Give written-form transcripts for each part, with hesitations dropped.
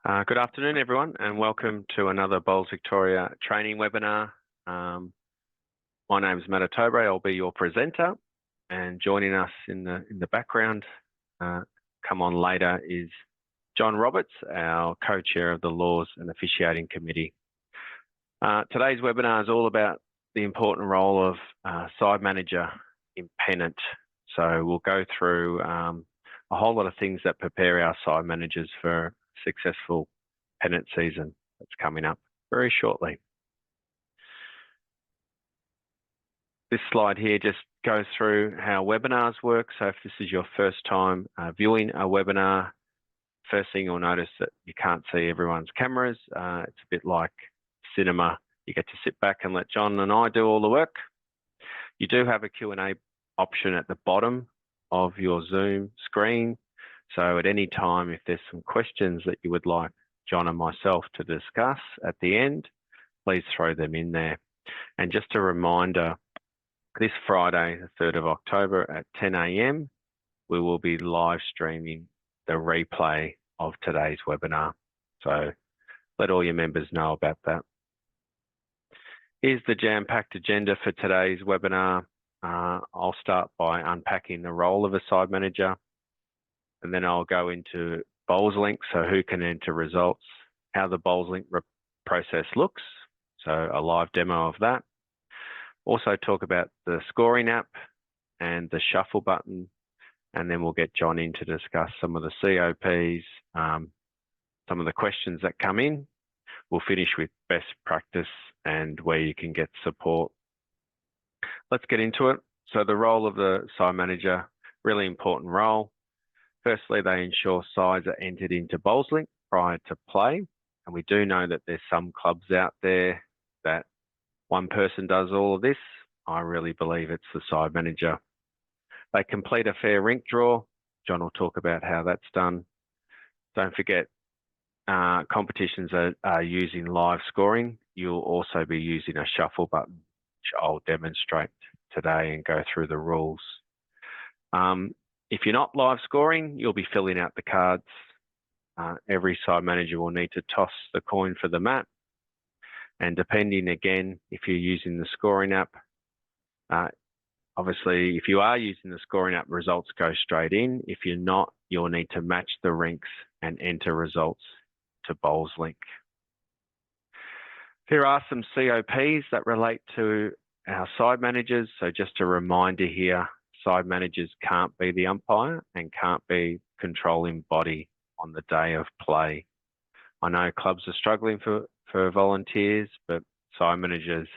Good afternoon, everyone, and welcome to another Bowls Victoria training webinar. My name is Manitoba. I'll be your presenter, and joining us in the background, come on later, is John Roberts, our co-chair of the Laws and Officiating Committee. Today's webinar is all about the important role of side manager in Pennant. So we'll go through a whole lot of things that prepare our side managers for successful Pennant season that's coming up very shortly. This slide here just goes through how webinars work. So if this is your first time viewing a webinar, first thing you'll notice that you can't see everyone's cameras. It's a bit like cinema. You get to sit back and let John and I do all the work. You do have a Q&A option at the bottom of your Zoom screen. So at any time, if there's some questions that you would like John and myself to discuss at the end, please throw them in there. And just a reminder, this Friday, the 3rd of October at 10 a.m, we will be live streaming the replay of today's webinar. So let all your members know about that. Here's the jam-packed agenda for today's webinar. I'll start by unpacking the role of a side manager, and then I'll go into BowlsLink, so who can enter results, how the BowlsLink process looks, so a live demo of that. Also talk about the scoring app and the shuffle button, and then we'll get John in to discuss some of the COPs, some of the questions that come in. We'll finish with best practice and where you can get support. Let's get into it. So the role of the side manager, really important role. Firstly, they ensure sides are entered into BowlsLink prior to play. And we do know that there's some clubs out there that one person does all of this. I really believe it's the side manager. They complete a fair rink draw. John will talk about how that's done. Don't forget, competitions are using live scoring. You'll also be using a shuffle button, which I'll demonstrate today and go through the rules. If you're not live scoring, you'll be filling out the cards. Every side manager will need to toss the coin for the mat. And depending, again, if you're using the scoring app, obviously, if you are using the scoring app, results go straight in. If you're not, you'll need to match the rinks and enter results to BowlsLink. Here are some COPs that relate to our side managers. So just a reminder here, side managers can't be the umpire and can't be controlling body on the day of play. I know clubs are struggling for volunteers, but side managers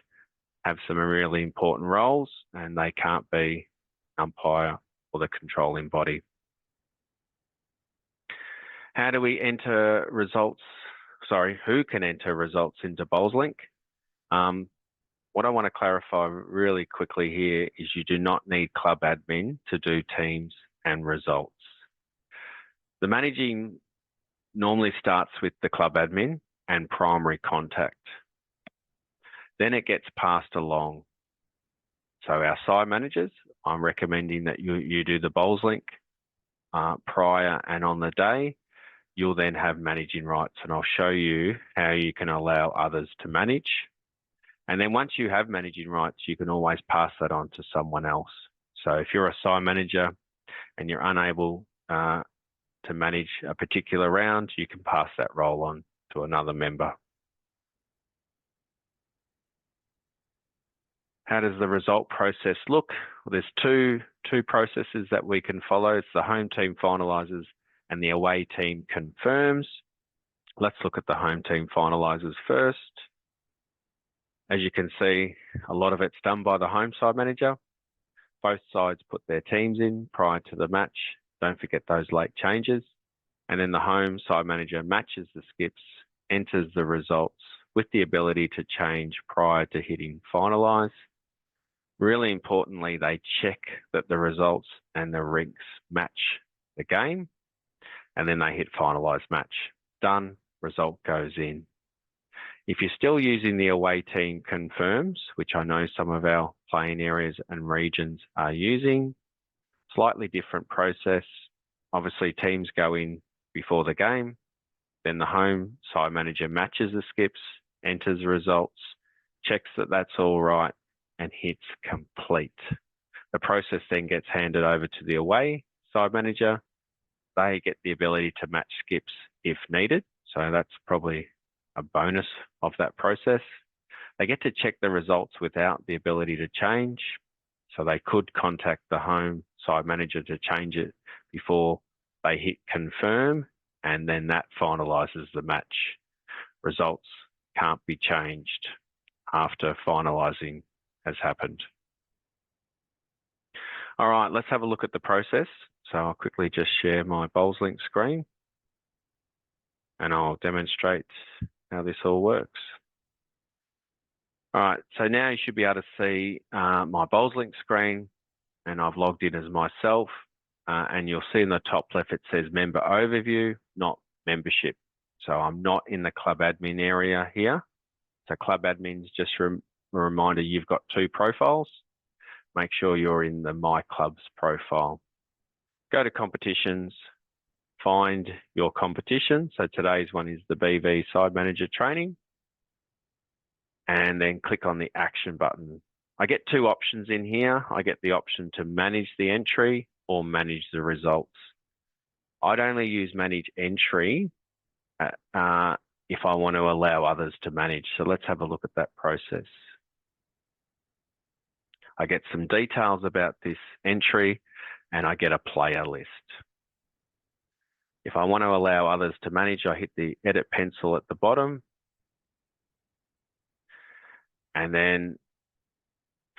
have some really important roles and they can't be umpire or the controlling body. How do we enter results? Sorry, who can enter results into BowlsLink? What I want to clarify really quickly here is you do not need club admin to do teams and results. The managing normally starts with the club admin and primary contact. Then it gets passed along. So our side managers, I'm recommending that you do the BowlsLink prior and on the day. You'll then have managing rights, and I'll show you how you can allow others to manage. And then once you have managing rights, you can always pass that on to someone else. So if you're a side manager and you're unable to manage a particular round, you can pass that role on to another member. How does the result process look? Well, there's two processes that we can follow. It's the home team finalises and the away team confirms. Let's look at the home team finalises first. As you can see, a lot of it's done by the home side manager. Both sides put their teams in prior to the match. Don't forget those late changes. And then the home side manager matches the skips, enters the results with the ability to change prior to hitting finalise. Really importantly, they check that the results and the rinks match the game, and then they hit finalise match. Done, result goes in. If you're still using the away team confirms, which I know some of our playing areas and regions are using, slightly different process. Obviously, teams go in before the game, Then the home side manager matches the skips, enters the results, checks that that's all right, and hits complete. The process then gets handed over to the away side manager. They get the ability to match skips if needed. So that's probably a bonus of that process. They get to check the results without the ability to change. So they could contact the home side manager to change it before they hit confirm, and then that finalises the match. Results can't be changed after finalising has happened. All right, let's have a look at the process. So I'll quickly just share my BowlsLink screen and I'll demonstrate how this all works. All right, so now you should be able to see my BowlsLink screen, and I've logged in as myself, and you'll see in the top left it says member overview, not membership. So I'm not in the club admin area here. So club admin is just a reminder you've got two profiles. Make sure you're in the My Clubs profile. Go to competitions, find your competition. So today's one is the BV Side Manager Training, and then click on the action button. I get two options in here. I get the option to manage the entry or manage the results. I'd only use manage entry if I want to allow others to manage. So let's have a look at that process. I get some details about this entry and I get a player list. If I want to allow others to manage, I hit the edit pencil at the bottom and then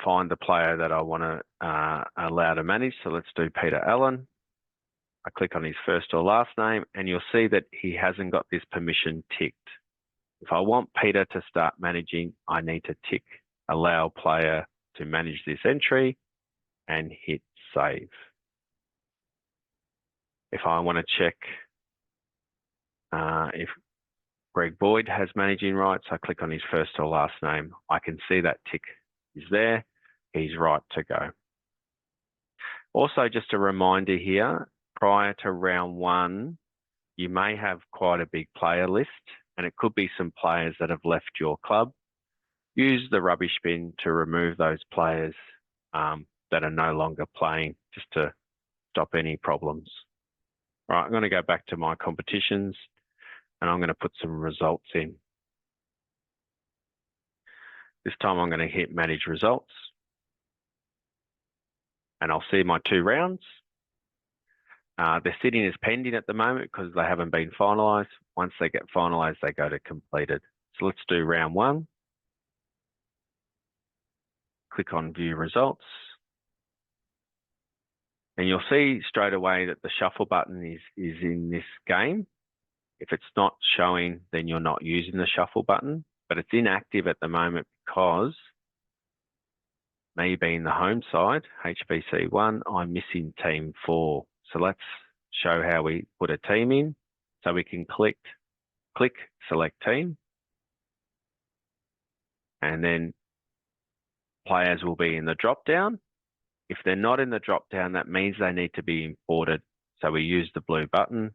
find the player that I want to allow to manage. So let's do Peter Allen. I click on his first or last name and you'll see that he hasn't got this permission ticked. If I want Peter to start managing, I need to tick allow player to manage this entry and hit save. If I want to check if Greg Boyd has managing rights, I click on his first or last name. I can see that tick is there. He's right to go. Also, just a reminder here, prior to round one, you may have quite a big player list and it could be some players that have left your club. Use the rubbish bin to remove those players that are no longer playing, just to stop any problems. All right, I'm going to go back to my competitions and I'm going to put some results in. This time I'm going to hit manage results and I'll see my two rounds. They're sitting as pending at the moment because they haven't been finalised. Once they get finalised, they go to completed. So let's do round one. Click on view results. And you'll see straight away that the shuffle button is in this game. If it's not showing, then you're not using the shuffle button, but it's inactive at the moment because me being the home side, HBC1, I'm missing team 4. So let's show how we put a team in. So we can click select team, and then players will be in the drop down. If they're not in the drop down, that means they need to be imported. So we use the blue button.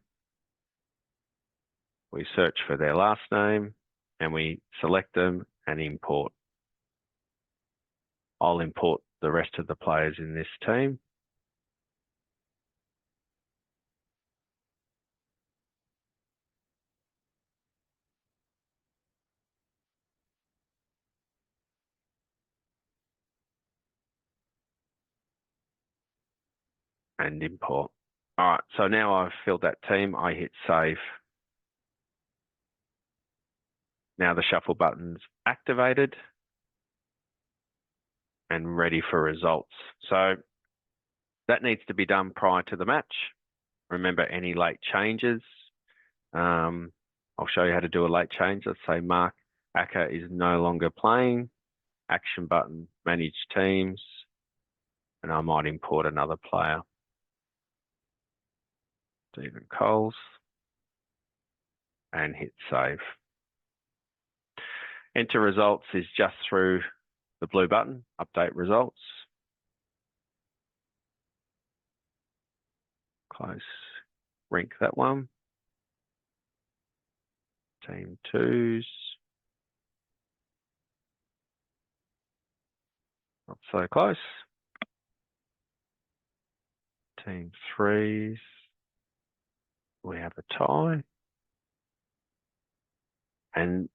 We search for their last name and we select them and import. I'll import the rest of the players in this team. And import. All right, so now I've filled that team, I hit save. Now the shuffle button's activated and ready for results. So that needs to be done prior to the match. Remember any late changes. I'll show you how to do a late change. Let's say Mark Acker is no longer playing. Action button, manage teams, and I might import another player. Stephen Coles, and hit save. Enter results is just through the blue button, update results. Close, rank that one. Team 2s. Not so close. Team 3s. We have a tie. And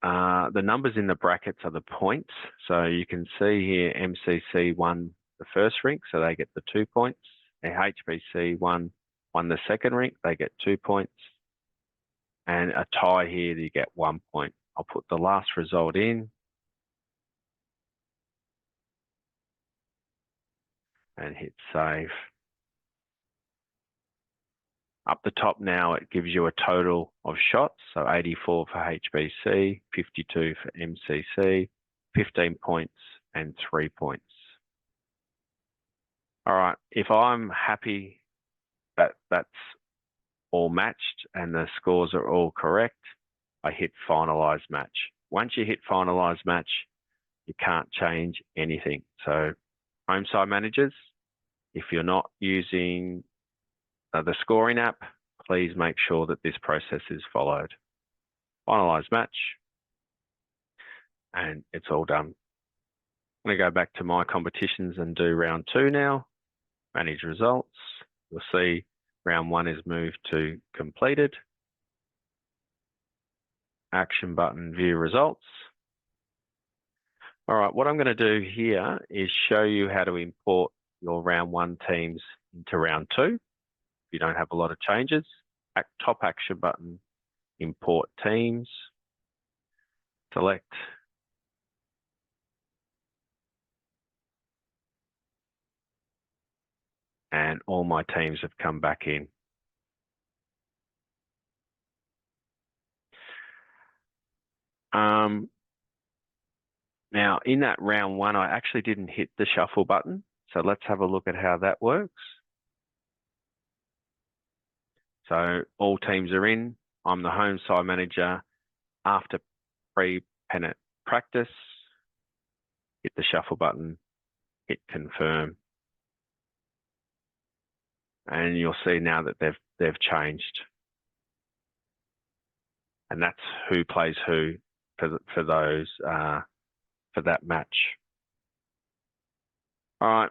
the numbers in the brackets are the points. So you can see here MCC won the first rink, so they get the 2 points. And HBC won the second rink, they get 2 points. And a tie here, you get 1 point. I'll put the last result in. And hit save. Up the top now, it gives you a total of shots. So 84 for HBC, 52 for MCC, 15 points and 3 points. All right, if I'm happy that that's all matched and the scores are all correct, I hit finalize match. Once you hit finalize match, you can't change anything. So home side managers, if you're not using the scoring app, please make sure that this process is followed. Finalize match, and it's all done. I'm going to go back to my competitions and do round 2 now. Manage results. You'll see round 1 is moved to completed. Action button, view results. All right, what I'm going to do here is show you how to import your round 1 teams into round 2. If you don't have a lot of changes, top action button, import teams, select. And all my teams have come back in. Now, in that round 1, I actually didn't hit the shuffle button. So let's have a look at how that works. So all teams are in. I'm the home side manager. After pre-Pennant practice, hit the shuffle button, hit confirm. And you'll see now that they've changed. And that's who plays who for that match. All right,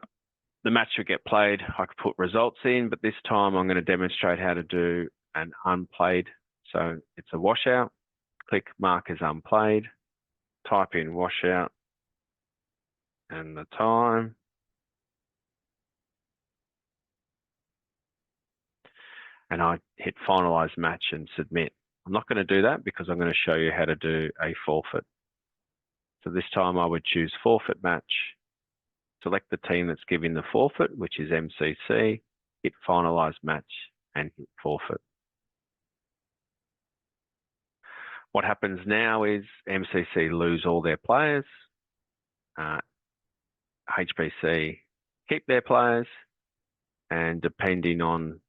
the match will get played. I could put results in, but this time I'm going to demonstrate how to do an unplayed. So it's a washout. Click mark as unplayed. Type in washout and the time. And I hit finalize match and submit. I'm not going to do that because I'm going to show you how to do a forfeit. So this time I would choose forfeit match, select the team that's giving the forfeit, which is MCC, hit finalize match and hit forfeit. What happens now is MCC lose all their players, HBC keep their players, and depending on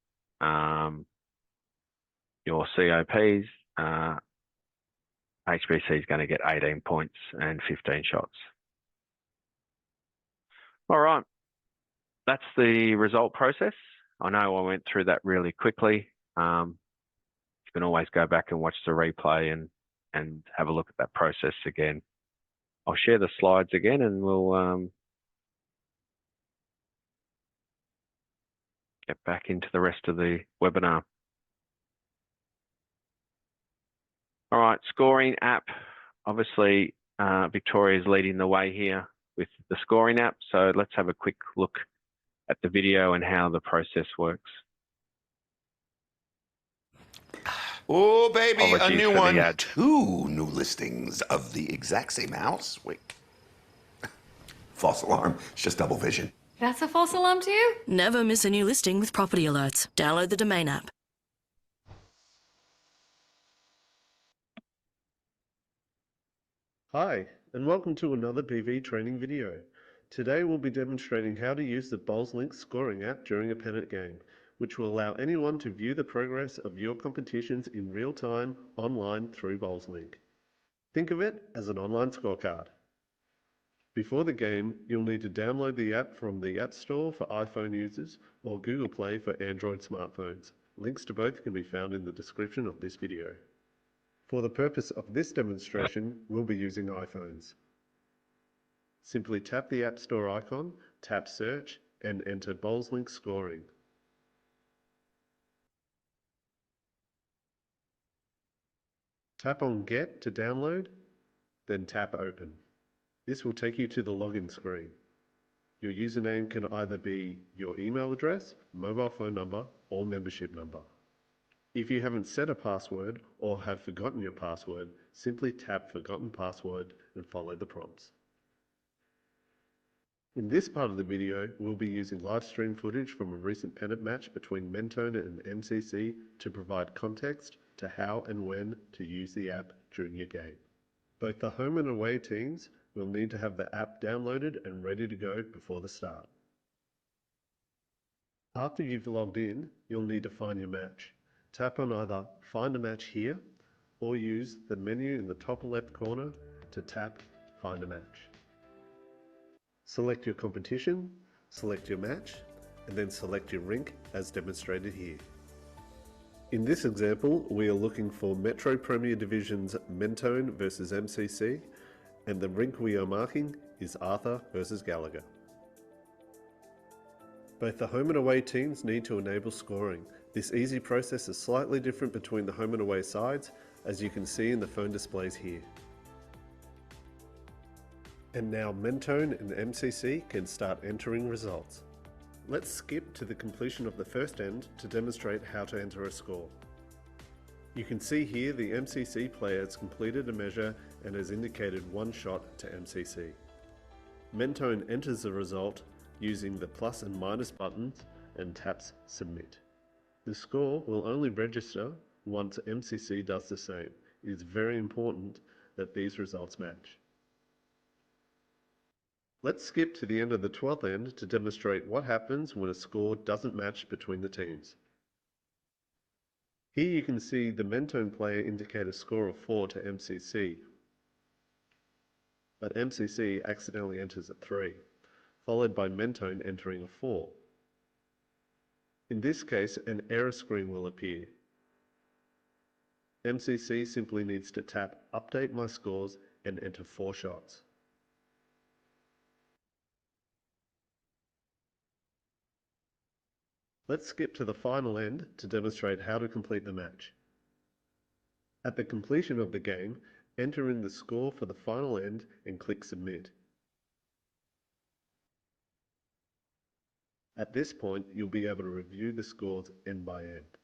your COPs, HBC is going to get 18 points and 15 shots. All right, that's the result process. I know I went through that really quickly. You can always go back and watch the replay and have a look at that process again. I'll share the slides again and we'll get back into the rest of the webinar. All right, scoring app. Obviously, Victoria is leading the way here with the scoring app. So let's have a quick look at the video and how the process works. Oh, baby, Apologies a new for one. the ad. 2 new listings of the exact same house. Wait. False alarm. It's just double vision. That's a false alarm too? Never miss a new listing with property alerts. Download the Domain app. Hi, and welcome to another PV training video. Today we'll be demonstrating how to use the BowlsLink scoring app during a Pennant game, which will allow anyone to view the progress of your competitions in real time online through BowlsLink. Think of it as an online scorecard. Before the game, you'll need to download the app from the App Store for iPhone users or Google Play for Android smartphones. Links to both can be found in the description of this video. For the purpose of this demonstration, we'll be using iPhones. Simply tap the App Store icon, tap Search, and enter BowlsLink scoring. Tap on Get to download, then tap Open. This will take you to the login screen. Your username can either be your email address, mobile phone number, or membership number. If you haven't set a password or have forgotten your password, simply tap Forgotten Password and follow the prompts. In this part of the video, we'll be using live stream footage from a recent Pennant match between Mentone and MCC to provide context to how and when to use the app during your game. Both the home and away teams will need to have the app downloaded and ready to go before the start. After you've logged in, you'll need to find your match. Tap on either Find a Match here or use the menu in the top left corner to tap Find a Match. Select your competition, select your match, and then select your rink as demonstrated here. In this example, we are looking for Metro Premier Division's Mentone versus MCC, and the rink we are marking is Arthur versus Gallagher. Both the home and away teams need to enable scoring. This easy process is slightly different between the home and away sides, as you can see in the phone displays here. And now Mentone and MCC can start entering results. Let's skip to the completion of the first end to demonstrate how to enter a score. You can see here the MCC player has completed a measure and has indicated one shot to MCC. Mentone enters the result using the plus and minus buttons and taps Submit. The score will only register once MCC does the same. It is very important that these results match. Let's skip to the end of the 12th end to demonstrate what happens when a score doesn't match between the teams. Here you can see the Mentone player indicate a score of 4 to MCC, but MCC accidentally enters a 3, followed by Mentone entering a 4. In this case, an error screen will appear. MCC simply needs to tap Update My Scores and enter 4 shots. Let's skip to the final end to demonstrate how to complete the match. At the completion of the game, enter in the score for the final end and click Submit. At this point, you'll be able to review the scores end by end.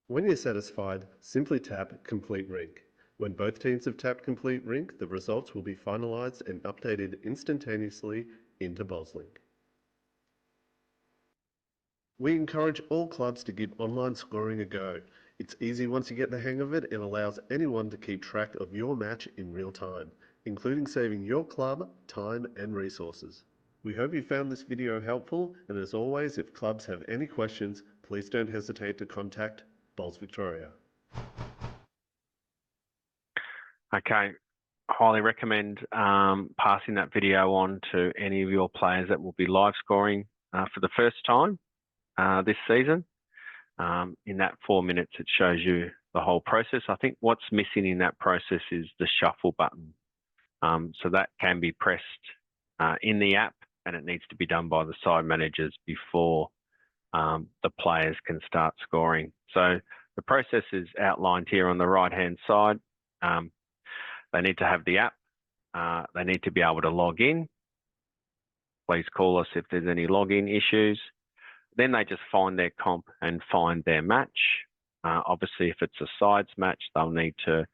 When you're satisfied, simply tap Complete Rink. When both teams have tapped Complete Rink, the results will be finalized and updated instantaneously into BowlsLink. We encourage all clubs to give online scoring a go. It's easy once you get the hang of it and allows anyone to keep track of your match in real time, including saving your club time and resources. We hope you found this video helpful, and as always, if clubs have any questions, please don't hesitate to contact Bowls Victoria. Okay, highly recommend passing that video on to any of your players that will be live scoring for the first time this season. In that 4 minutes, it shows you the whole process. I think what's missing in that process is the shuffle button. So that can be pressed in the app, and it needs to be done by the side managers before the players can start scoring. So the process is outlined here on the right-hand side. They need to have the app. They need to be able to log in. Please call us if there's any login issues. Then they just find their comp and find their match. Obviously, if it's a sides match, they'll need to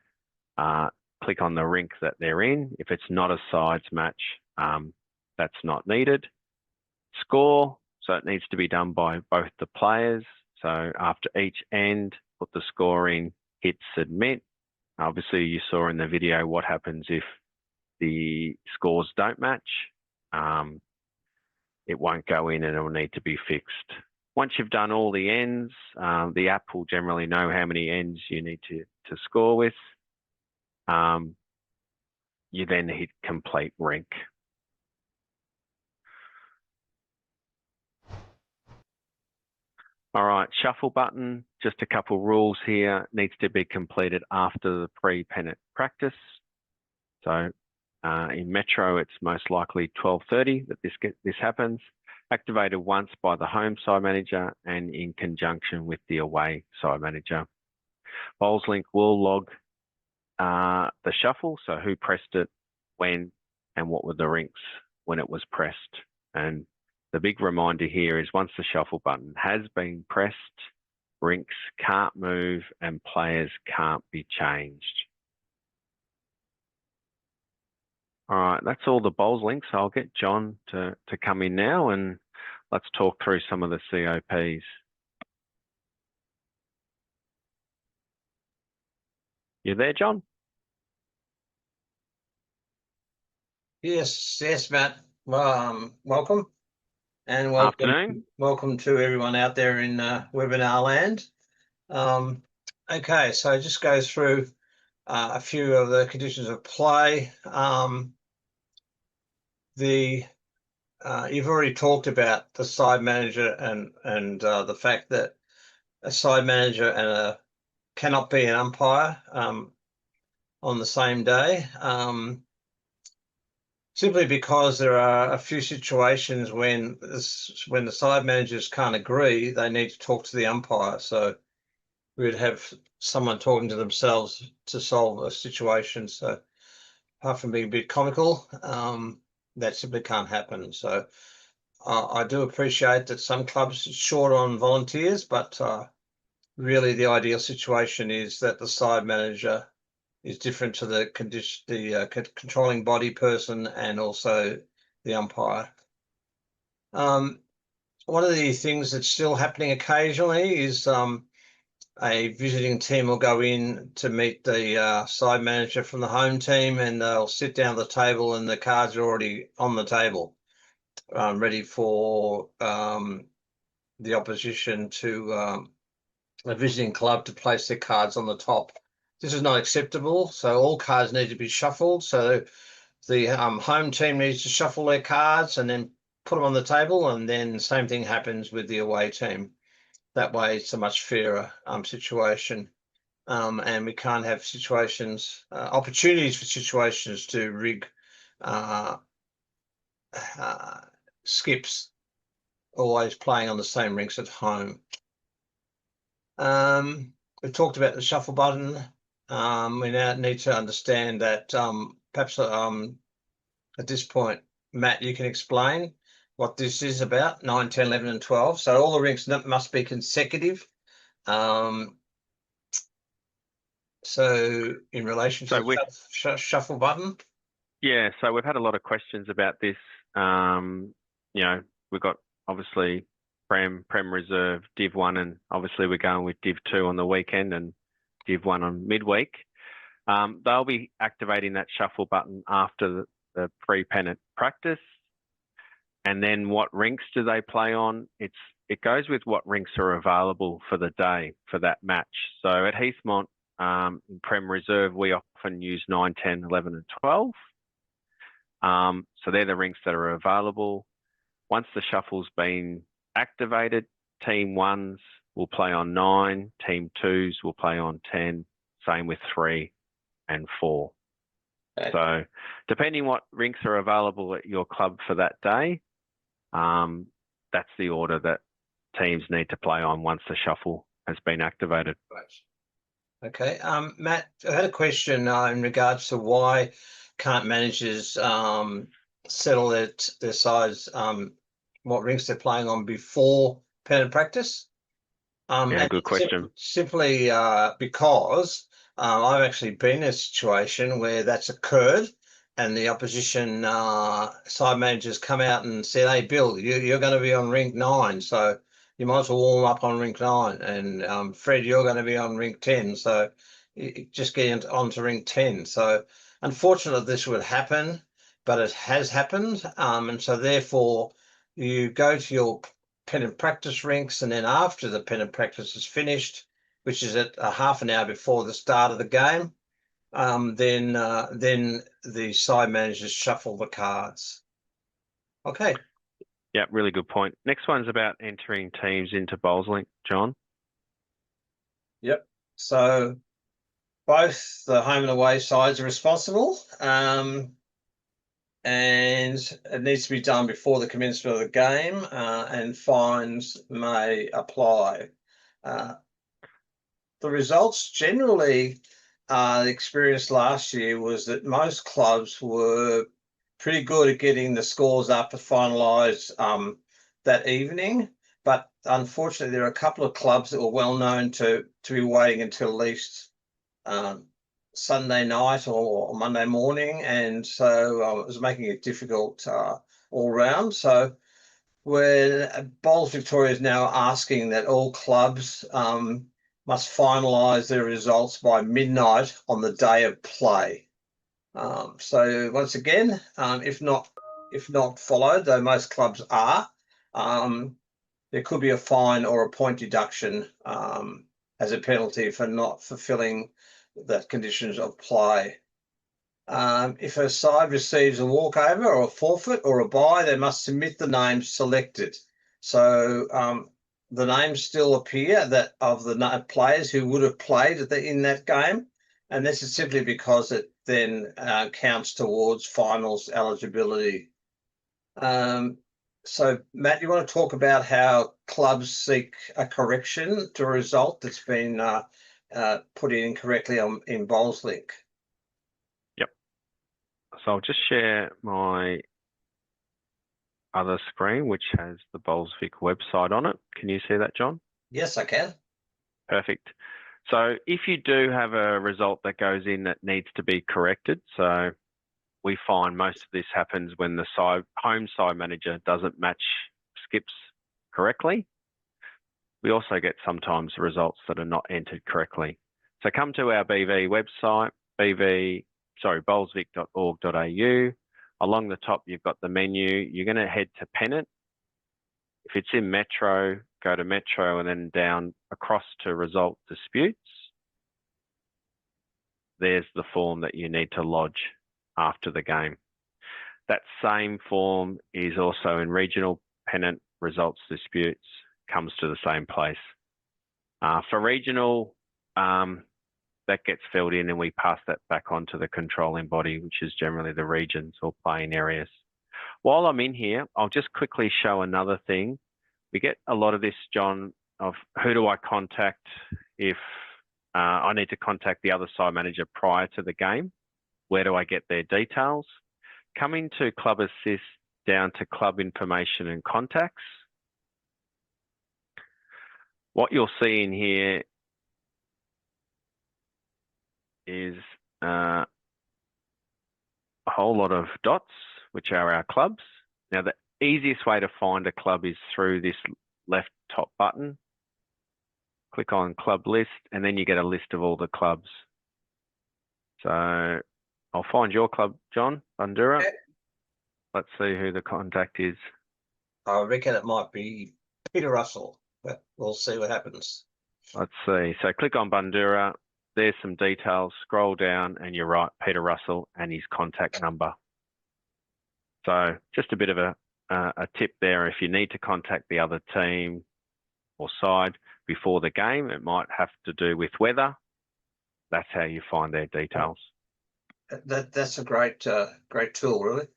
click on the rink that they're in. If it's not a sides match, that's not needed. Score, so it needs to be done by both the players. So after each end, put the score in, hit submit. Obviously, you saw in the video what happens if the scores don't match. It won't go in and it will need to be fixed. Once you've done all the ends, the app will generally know how many ends you need to score with. You then hit complete rink. All right, shuffle button, just a couple rules here. Needs to be completed after the pre-Pennant practice. So in Metro, it's most likely 12:30 that this happens. Activated once by the home side manager and in conjunction with the away side manager. BowlsLink will log the shuffle, so who pressed it, when, and what were the rinks when it was pressed. And the big reminder here is once the shuffle button has been pressed, rinks can't move and players can't be changed. All right, that's all the BowlsLink. So I'll get John to come in now and let's talk through some of the COPs. You there, John? Yes, Matt. Welcome, and Afternoon. welcome to everyone out there in webinar land. Okay, so just go through a few of the conditions of play. You've already talked about the side manager and the fact that a side manager and cannot be an umpire on the same day. Simply because there are a few situations when the side managers can't agree, they need to talk to the umpire. So we'd have someone talking to themselves to solve a situation. So apart from being a bit comical, that simply can't happen. So I do appreciate that some clubs are short on volunteers, but really the ideal situation is that the side manager is different to the controlling body person and also the umpire. One of the things that's still happening occasionally is a visiting team will go in to meet the side manager from the home team, and they'll sit down at the table and the cards are already on the table, ready for the opposition to a visiting club to place their cards on the top. This is not acceptable, so all cards need to be shuffled. So the home team needs to shuffle their cards and then put them on the table, and then the same thing happens with the away team. That way it's a much fairer situation, and we can't have situations, opportunities for situations to rig skips always playing on the same rinks at home. We talked about the shuffle button. We now need to understand that perhaps at this point, Matt, you can explain what this is about, 9, 10, 11, and 12. So all the rinks must be consecutive. So in relation to the shuffle button? Yeah, so we've had a lot of questions about this. You know, we've got obviously Prem Reserve, Div 1, and obviously we're going with Div 2 on the weekend and Div 1 on midweek. They'll be activating that shuffle button after the pre-Pennant practice. And then what rinks do they play on? It goes with what rinks are available for the day for that match. So at Heathmont, in Prem Reserve, we often use 9, 10, 11, and 12. So they're the rinks that are available. Once the shuffle's been activated, Team 1s will play on 9, Team 2s will play on 10, same with 3 and 4. Okay. So depending what rinks are available at your club for that day, that's the order that teams need to play on once the shuffle has been activated. Right. Okay, Matt, I had a question in regards to why can't managers settle their sides, what rinks they're playing on before Pennant practice? Yeah, good question. Simply because I've actually been in a situation where that's occurred, and the opposition side managers come out and said, "Hey, Bill, you're going to be on rink 9, so you might as well warm up on rink 9, and Fred, you're going to be on rink 10, so just get onto rink 10." So unfortunately, this would happen, but it has happened, and so therefore you go to your Pennant practice rinks, and then after the Pennant practice is finished, which is at half an hour before the start of the game, then the side managers shuffle the cards. Okay. Yeah, really good point. Next one's about entering teams into BowlsLink, John. Yep. So both the home and away sides are responsible, and it needs to be done before the commencement of the game, and fines may apply. The results generally, the experience last year was that most clubs were pretty good at getting the scores up to finalise that evening. But unfortunately, there are a couple of clubs that were well known to be waiting until at least Sunday night or Monday morning, and so it was making it difficult all round. So when Bowls Victoria is now asking that all clubs must finalise their results by midnight on the day of play. So once again, if not followed, though most clubs are, there could be a fine or a point deduction as a penalty for not fulfilling the conditions of play. If a side receives a walkover or a forfeit or a bye, they must submit the names selected. So the names still appear that of the players who would have played in that game, and this is simply because it then counts towards finals eligibility. So, Matt, you want to talk about how clubs seek a correction to a result that's been put in incorrectly in BowlsLink? Yep. So I'll just share my other screen, which has the BowlsVic website on it. Can you see that, John? Yes, I can. Perfect. So if you do have a result that goes in that needs to be corrected, so we find most of this happens when the home side manager doesn't match skips correctly. We also get sometimes results that are not entered correctly. So come to our BV website, bowlsvic.org.au. Along the top, you've got the menu. You're going to head to Pennant. If it's in Metro, go to Metro and then down across to Result Disputes. There's the form that you need to lodge after the game. That same form is also in Regional Pennant Results Disputes, comes to the same place. For Regional, that gets filled in and we pass that back on to the controlling body, which is generally the regions or playing areas. While I'm in here, I'll just quickly show another thing. We get a lot of this, John, of who do I contact if I need to contact the other side manager prior to the game? Where do I get their details? Coming to Club Assist down to Club Information and Contacts. What you'll see in here is a whole lot of dots, which are our clubs. Now, the easiest way to find a club is through this left top button. Click on Club List, and then you get a list of all the clubs. So I'll find your club, John, Bandura. Okay. Let's see who the contact is. I reckon it might be Peter Russell, but we'll see what happens. Let's see. So click on Bandura. There's some details. Scroll down and you're right, Peter Russell and his contact number. So just a bit of a tip there. If you need to contact the other team or side before the game, it might have to do with weather. That's how you find their details. That's a great tool, really.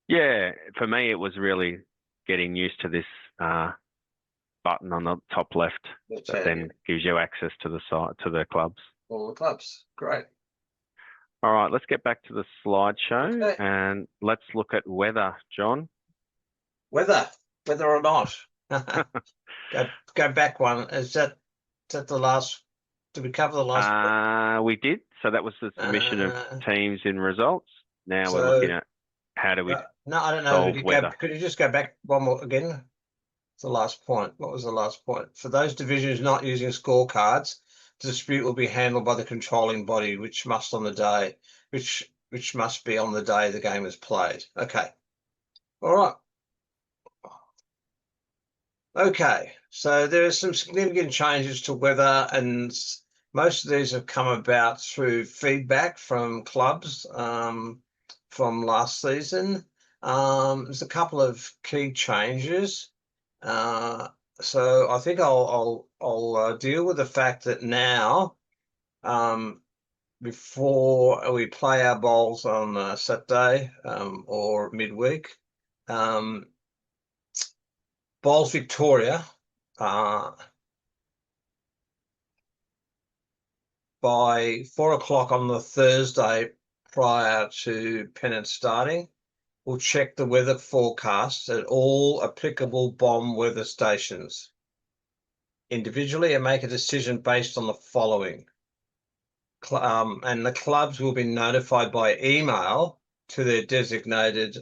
Yeah, for me, it was really getting used to this button on the top left that then gives you access to the site, to the clubs. All the clubs, great. All right, let's get back to the slideshow Okay. and let's look at weather, John. Whether or not. Go back one. Is that the last? Did we cover the last? We did. So that was the submission of teams in results. Now we're looking at how do we No, I don't know. solve weather. Could you just go back one more again? The last point. What was the last point? For those divisions not using scorecards, the dispute will be handled by the controlling body, which must be on the day the game is played. Okay. All right. Okay. So there are some significant changes to weather, and most of these have come about through feedback from clubs from last season. There's a couple of key changes. So I think I'll deal with the fact that now, before we play our bowls on Saturday or midweek, Bowls Victoria by 4 o'clock on the Thursday prior to Pennant starting, we'll check the weather forecasts at all applicable BOM weather stations individually and make a decision based on the following. And the clubs will be notified by email to their designated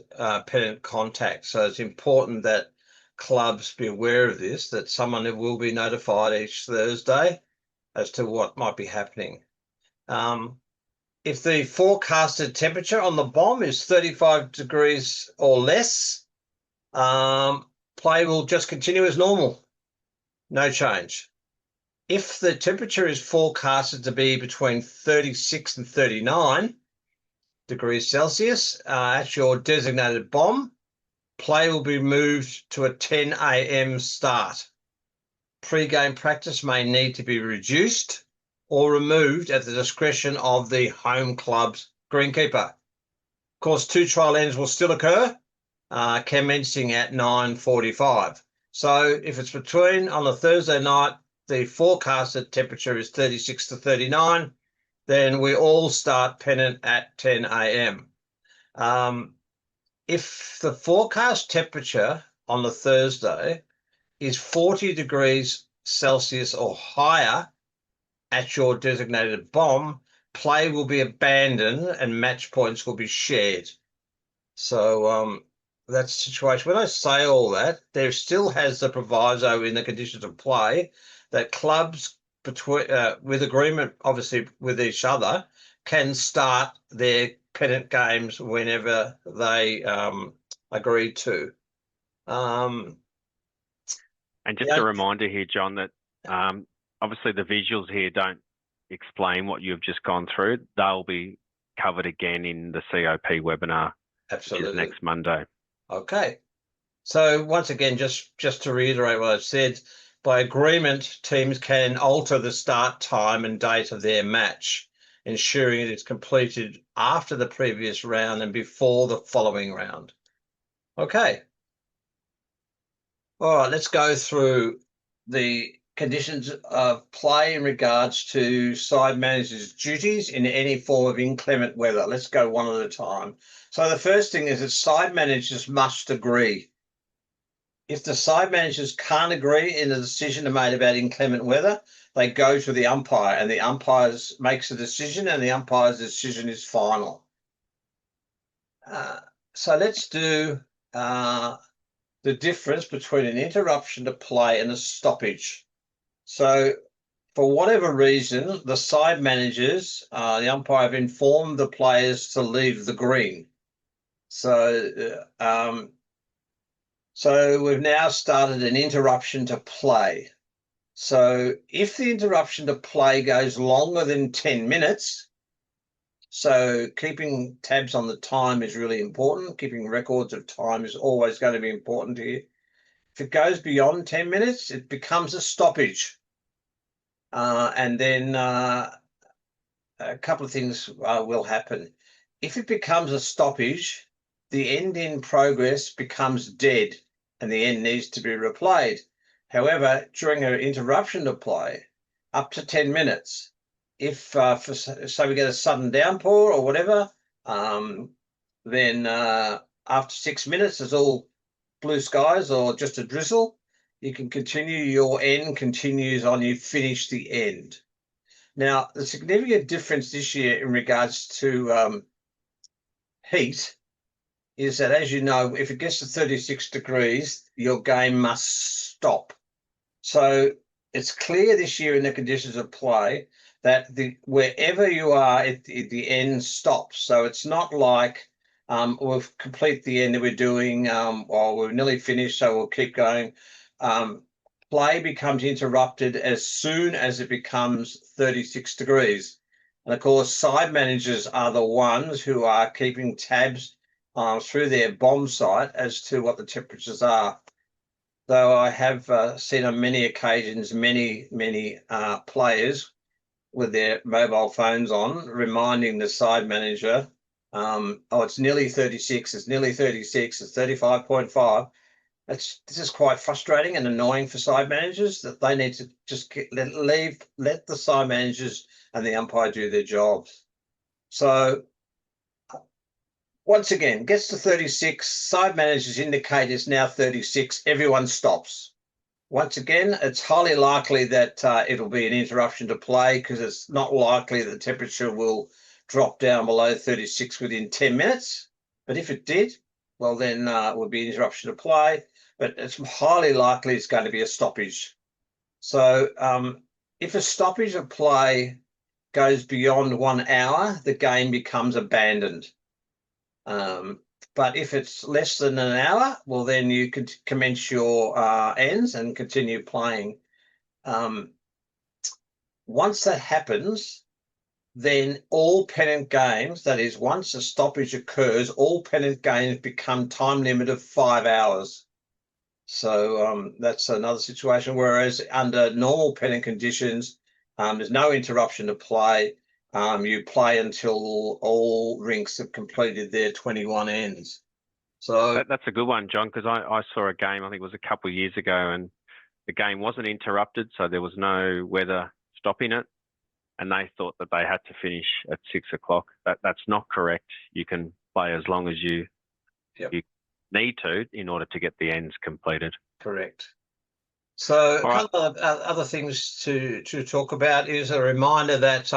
Pennant contact. So it's important that clubs be aware of this, that someone will be notified each Thursday as to what might be happening. If the forecasted temperature on the BOM is 35 degrees or less, play will just continue as normal. No change. If the temperature is forecasted to be between 36 and 39 degrees Celsius at your designated BOM, play will be moved to a 10 a.m. start. Pre-game practice may need to be reduced or removed at the discretion of the home club's greenkeeper. Of course, 2 trial ends will still occur, commencing at 9:45. So if it's between on a Thursday night, the forecasted temperature is 36 to 39, then we all start Pennant at 10 a.m. If the forecast temperature on the Thursday is 40 degrees Celsius or higher at your designated BOM, play will be abandoned and match points will be shared. So that's the situation. When I say all that, there still has the proviso in the conditions of play that clubs between with agreement, obviously with each other, can start their Pennant games whenever they agree to. And just a reminder here, John, that obviously the visuals here don't explain what you've just gone through. They'll be covered again in the COP webinar, Absolutely, which is next Monday. Okay. So once again, just to reiterate what I've said, by agreement, teams can alter the start time and date of their match, ensuring it is completed after the previous round and before the following round. Okay. All right, let's go through the conditions of play in regards to side managers' duties in any form of inclement weather. Let's go one at a time. So the first thing is that side managers must agree. If the side managers can't agree in the decision made about inclement weather, they go to the umpire and the umpire makes a decision and the umpire's decision is final. So let's do the difference between an interruption to play and a stoppage. So for whatever reason, the side managers, the umpire, have informed the players to leave the green. So we've now started an interruption to play. So if the interruption to play goes longer than 10 minutes, so keeping tabs on the time is really important. Keeping records of time is always going to be important here. If it goes beyond 10 minutes, it becomes a stoppage. And then a couple of things will happen. If it becomes a stoppage, the end in progress becomes dead and the end needs to be replayed. However, during an interruption to play, up to 10 minutes, if so we get a sudden downpour or whatever, then after 6 minutes, it's all blue skies or just a drizzle, you can continue, your end continues on, you finish the end. Now, the significant difference this year in regards to heat is that, as you know, if it gets to 36 degrees, your game must stop. So it's clear this year in the conditions of play that wherever you are, the end stops. So it's not like we've complete the end that we're doing, or we're nearly finished, so we'll keep going. Play becomes interrupted as soon as it becomes 36 degrees. And of course, side managers are the ones who are keeping tabs through their bomb site as to what the temperatures are. Though I have seen on many occasions many players with their mobile phones on, reminding the side manager, oh, it's nearly 36, it's nearly 36, it's 35.5. This is quite frustrating and annoying for side managers, that they need to just let the side managers and the umpire do their jobs. So once again, gets to 36, side managers indicate it's now 36, everyone stops. Once again, it's highly likely that it'll be an interruption to play, because it's not likely that the temperature will drop down below 36 within 10 minutes. But if it did, well, then it would be an interruption to play. But it's highly likely it's going to be a stoppage. So if a stoppage of play goes beyond 1 hour, the game becomes abandoned. But if it's less than an hour, well, then you could commence your ends and continue playing. Once that happens, then all Pennant games, that is, once a stoppage occurs, all Pennant games become time limit of 5 hours. So that's another situation. Whereas under normal Pennant conditions, there's no interruption to play. You play until all rinks have completed their 21 ends. So That's a good one, John, because I saw a game, I think it was a couple of years ago, and the game wasn't interrupted, so there was no weather stopping it, and they thought that they had to finish at 6 o'clock. That's not correct. You can play as long as you need to in order to get the ends completed. correct. So All a right. couple of other things to talk about is a reminder that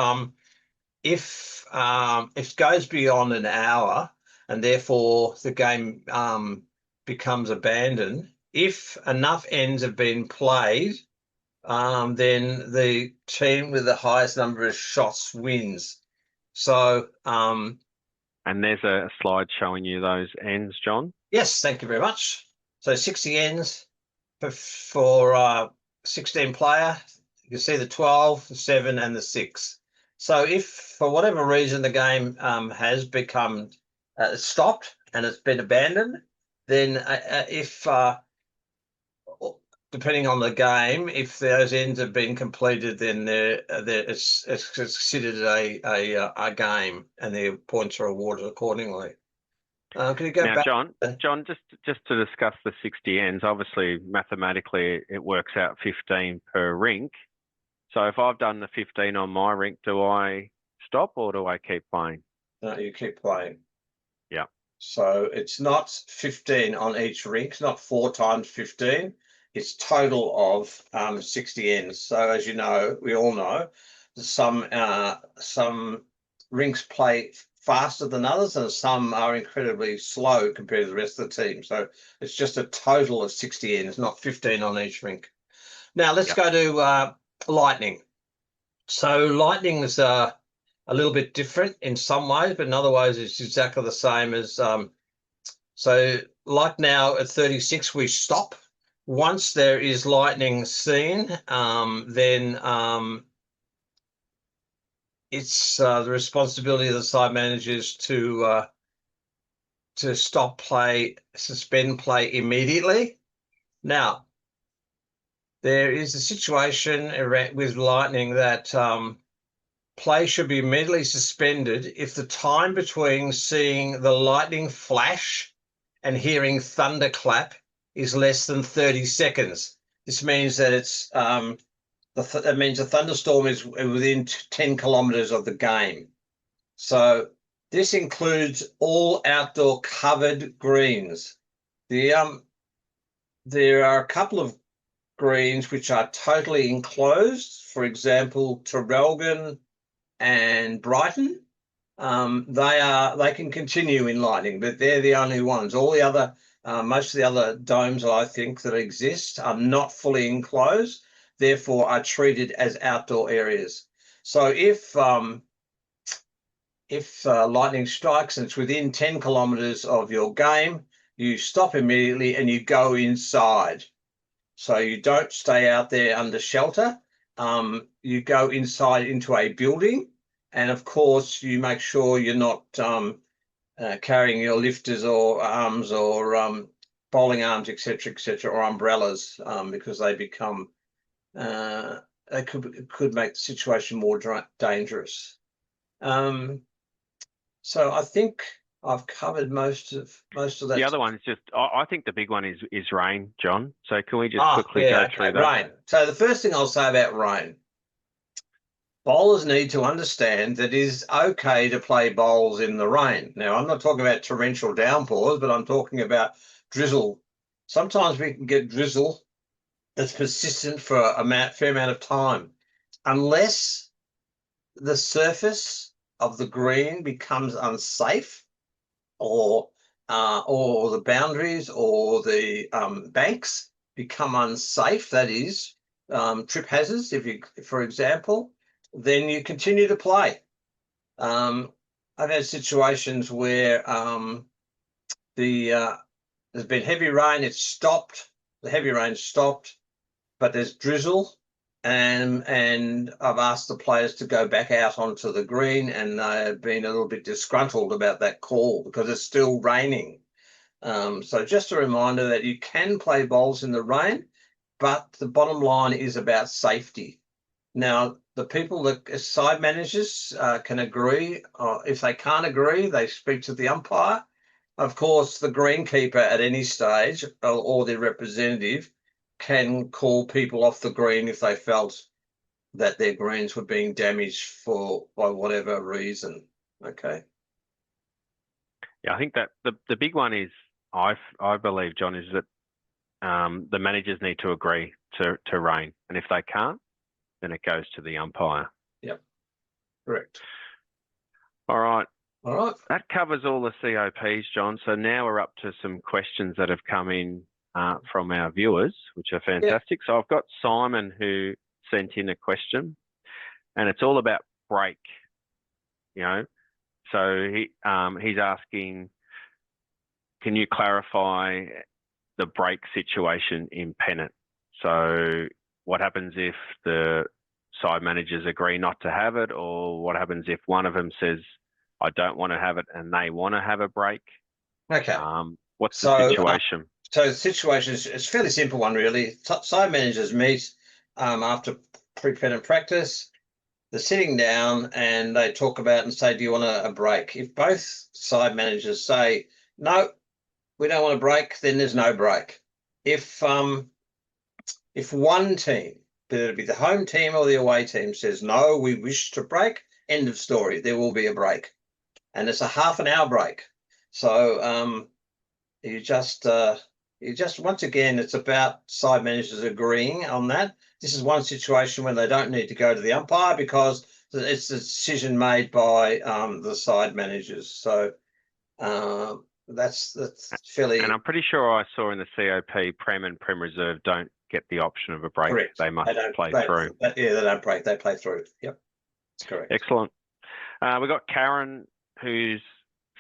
if it goes beyond an hour and therefore the game becomes abandoned, if enough ends have been played, then the team with the highest number of shots wins. So And there's a slide showing you those ends, John. yes, thank you very much. So 60 ends for 16 player. You can see the 12, the 7 and the 6. So if for whatever reason the game has become stopped and it's been abandoned, then if depending on the game, if those ends have been completed, then it's considered a game, and the points are awarded accordingly. Can you go Now, back? John, just to discuss the 60 ends, obviously mathematically it works out 15 per rink. So if I've done the 15 on my rink, do I stop or do I keep playing? No, you keep playing. Yeah. So it's not 15 on each rink. It's not 4 times 15. It's total of 60 ends. So as you know, we all know, some rinks play faster than others, and some are incredibly slow compared to the rest of the team. So it's just a total of 60 ends, not 15 on each rink. Now let's go to lightning. So lightning is a little bit different in some ways, but in other ways it's exactly the same as so like now at 36 we stop. Once there is lightning seen, then it's the responsibility of the side managers to stop play, suspend play immediately. Now, there is a situation with lightning that play should be immediately suspended if the time between seeing the lightning flash and hearing thunderclap is less than 30 seconds. This means that it's that means a thunderstorm is within 10 kilometers of the game. So this includes all outdoor covered greens. There are a couple of greens which are totally enclosed. For example, Traralgon and Brighton. They can continue in lightning, but they're the only ones. All the other most of the other domes, I think, that exist are not fully enclosed, therefore are treated as outdoor areas. So if lightning strikes and it's within 10 kilometers of your game, you stop immediately and you go inside. So you don't stay out there under shelter. You go inside into a building, and of course you make sure you're not carrying your lifters or arms or bowling arms, etc., or umbrellas, because they become they could make the situation more dangerous. So I think I've covered most of that. The other one is just, I think the big one is rain, John. So can we just quickly yeah, go through that? Rain. So the first thing I'll say about rain, bowlers need to understand that it is okay to play bowls in the rain. Now, I'm not talking about torrential downpours, but I'm talking about drizzle. Sometimes we can get drizzle that's persistent for a fair amount of time, unless the surface of the green becomes unsafe, or the boundaries or the banks become unsafe. That is, trip hazards. For example, then you continue to play. I've had situations where there's been heavy rain. It's stopped. The heavy rain stopped, but there's drizzle, and I've asked the players to go back out onto the green, and they've been a little bit disgruntled about that call because it's still raining. So just a reminder that you can play bowls in the rain, but the bottom line is about safety. Now, the people that side managers can agree. If they can't agree, they speak to the umpire. Of course, the greenkeeper at any stage or their representative can call people off the green if they felt that their greens were being damaged by whatever reason. Okay. Yeah, I think that the big one is, I believe, John, is that the managers need to agree to rain, and if they can't, then it goes to the umpire. Yep. Correct. All right. All right. That covers all the COPs, John. So now we're up to some questions that have come in from our viewers, which are fantastic. So I've got Simon who sent in a question, and it's all about break. So he's asking, can you clarify the break situation in Pennant? So what happens if the side managers agree not to have it, or what happens if one of them says, I don't want to have it, and they want to have a break? Okay. What's the situation? So the situation is, it's a fairly simple one, really. Side managers meet after pre-Pennant practice. They're sitting down and they talk about and say, do you want a break? If both side managers say, no, we don't want a break, then there's no break. If one team, whether it be the home team or the away team, says, no, we wish to break, end of story, there will be a break. And it's a half an hour break. So you just once again, it's about side managers agreeing on that. This is one situation when they don't need to go to the umpire because it's a decision made by the side managers. So that's fairly. And I'm pretty sure I saw in the COP, Prem and Prem Reserve don't get the option of a break. Correct. They must play through. They don't break. They play through. Yep, that's correct. Excellent. We've got Karen who's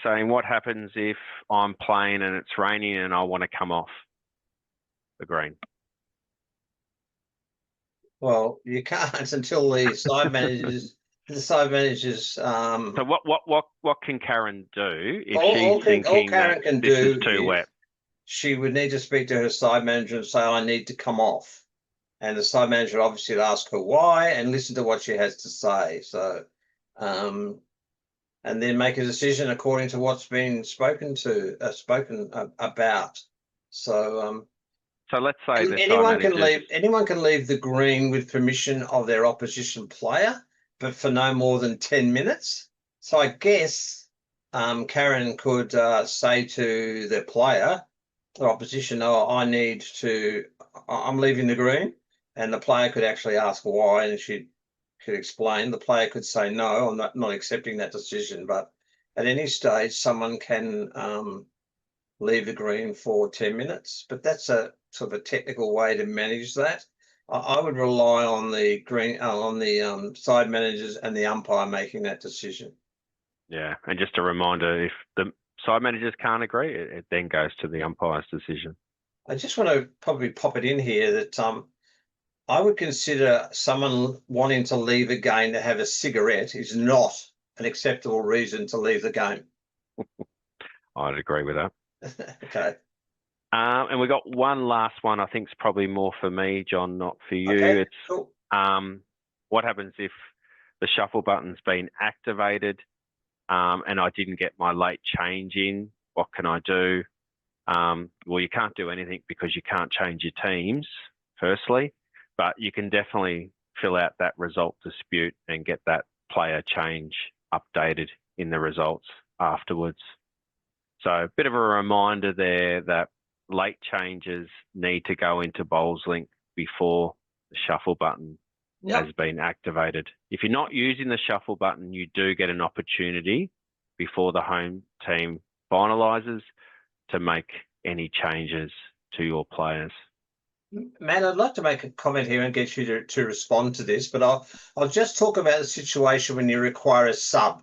saying, what happens if I'm playing and it's raining and I want to come off the green? Well, you can't until the side managers. The side managers. So what can Karen do if she's thinking that this is too wet? She would need to speak to her side manager and say, I need to come off. And the side manager obviously would ask her why and listen to what she has to say. So, and then make a decision according to what's been spoken about. So, so let's say anyone can leave the green with permission of their opposition player, but for no more than 10 minutes. So I guess Karen could say to the player, the opposition, oh, I'm leaving the green. And the player could actually ask why, and she could explain. The player could say, no, I'm not accepting that decision. But at any stage, someone can leave the green for 10 minutes. But that's a sort of a technical way to manage that. I would rely on the green, on the side managers and the umpire making that decision. Yeah, and just a reminder, if the side managers can't agree, it then goes to the umpire's decision. I just want to probably pop it in here that I would consider someone wanting to leave a game to have a cigarette is not an acceptable reason to leave the game. I'd agree with that. Okay. And we got one last one. I think it's probably more for me, John, not for you. Okay, It's cool. what happens if the shuffle button's been activated and I didn't get my late change in? What can I do? Well, you can't do anything because you can't change your teams, firstly, but you can definitely fill out that result dispute and get that player change updated in the results afterwards. So a bit of a reminder there that late changes need to go into BowlsLink before the shuffle button Yep. has been activated. If you're not using the shuffle button, you do get an opportunity before the home team finalises to make any changes to your players. Matt, I'd like to make a comment here and get you to respond to this, but I'll just talk about the situation when you require a sub.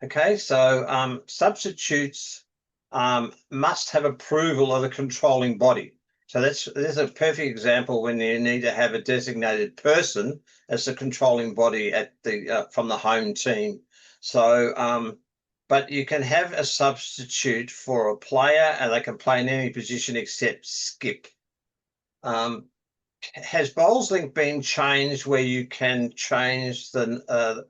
Okay, so substitutes must have approval of a controlling body. So there's a perfect example when you need to have a designated person as the controlling body at the from the home team. So but you can have a substitute for a player and they can play in any position except skip. Has BowlsLink been changed where you can change the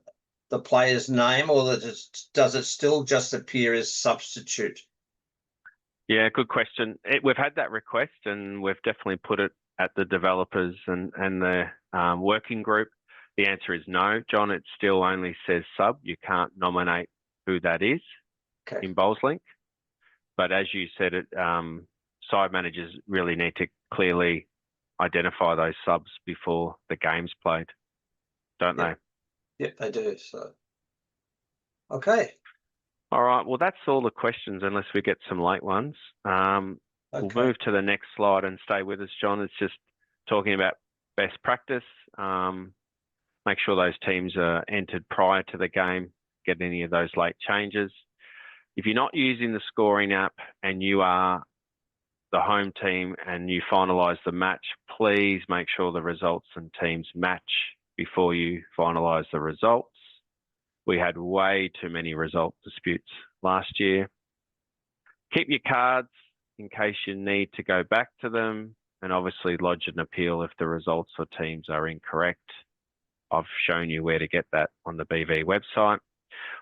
player's name, or does it still just appear as substitute? Yeah, good question. We've had that request and we've definitely put it at the developers and the working group. The answer is no, John. It still only says sub. You can't nominate who that is in BowlsLink. But as you said, side managers really need to clearly identify those subs before the game's played, don't they? Yep, they do. So, okay. All right. Well, that's all the questions, unless we get some late ones. We'll move to the next slide and stay with us, John. It's just talking about best practice. Make sure those teams are entered prior to the game, get any of those late changes. If you're not using the scoring app and you are the home team and you finalise the match, please make sure the results and teams match before you finalise the results. We had way too many result disputes last year. Keep your cards in case you need to go back to them, and obviously lodge an appeal if the results or teams are incorrect. I've shown you where to get that on the BV website.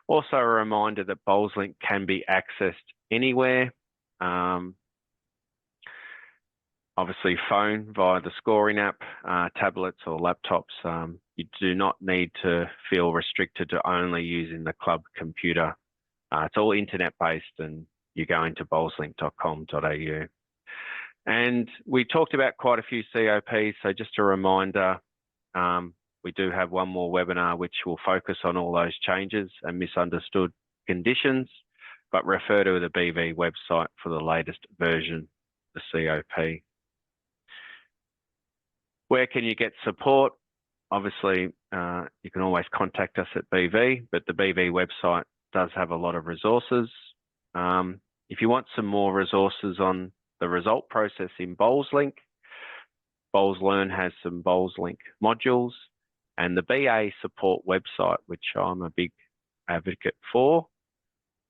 Also a reminder that BowlsLink can be accessed anywhere. Obviously phone via the scoring app, tablets or laptops. You do not need to feel restricted to only using the club computer. It's all internet based and you go into bowlslink.com.au. And we talked about quite a few COPs, so just a reminder, we do have one more webinar which will focus on all those changes and misunderstood conditions, but refer to the BV website for the latest version of the COP. Where can you get support? Obviously, you can always contact us at BV, but the BV website does have a lot of resources. If you want some more resources on the result process in BowlsLink, BowlsLearn has some BowlsLink modules, and the BA support website, which I'm a big advocate for.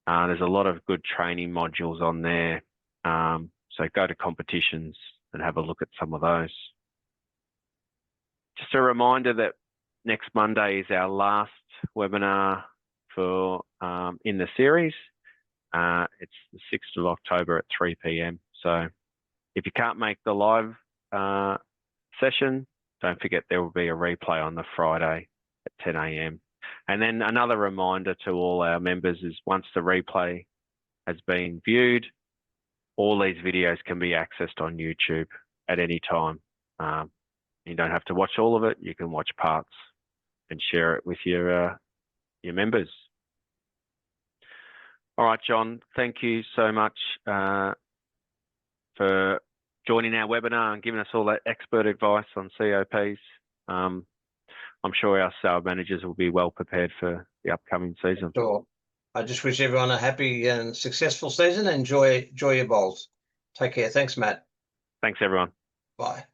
There's a lot of good training modules on there. So go to competitions and have a look at some of those. Just a reminder that next Monday is our last webinar for in the series. It's the 6th of October at 3 p.m. So if you can't make the live session, don't forget there will be a replay on the Friday at 10 a.m. And then another reminder to all our members is once the replay has been viewed, all these videos can be accessed on YouTube at any time. You don't have to watch all of it. You can watch parts and share it with your members. All right, John, thank you so much for joining our webinar and giving us all that expert advice on COPs. I'm sure our sales managers will be well prepared for the upcoming season. Sure. I just wish everyone a happy and successful season. Enjoy your bowls. Take care. Thanks, Matt. Thanks, everyone. Bye.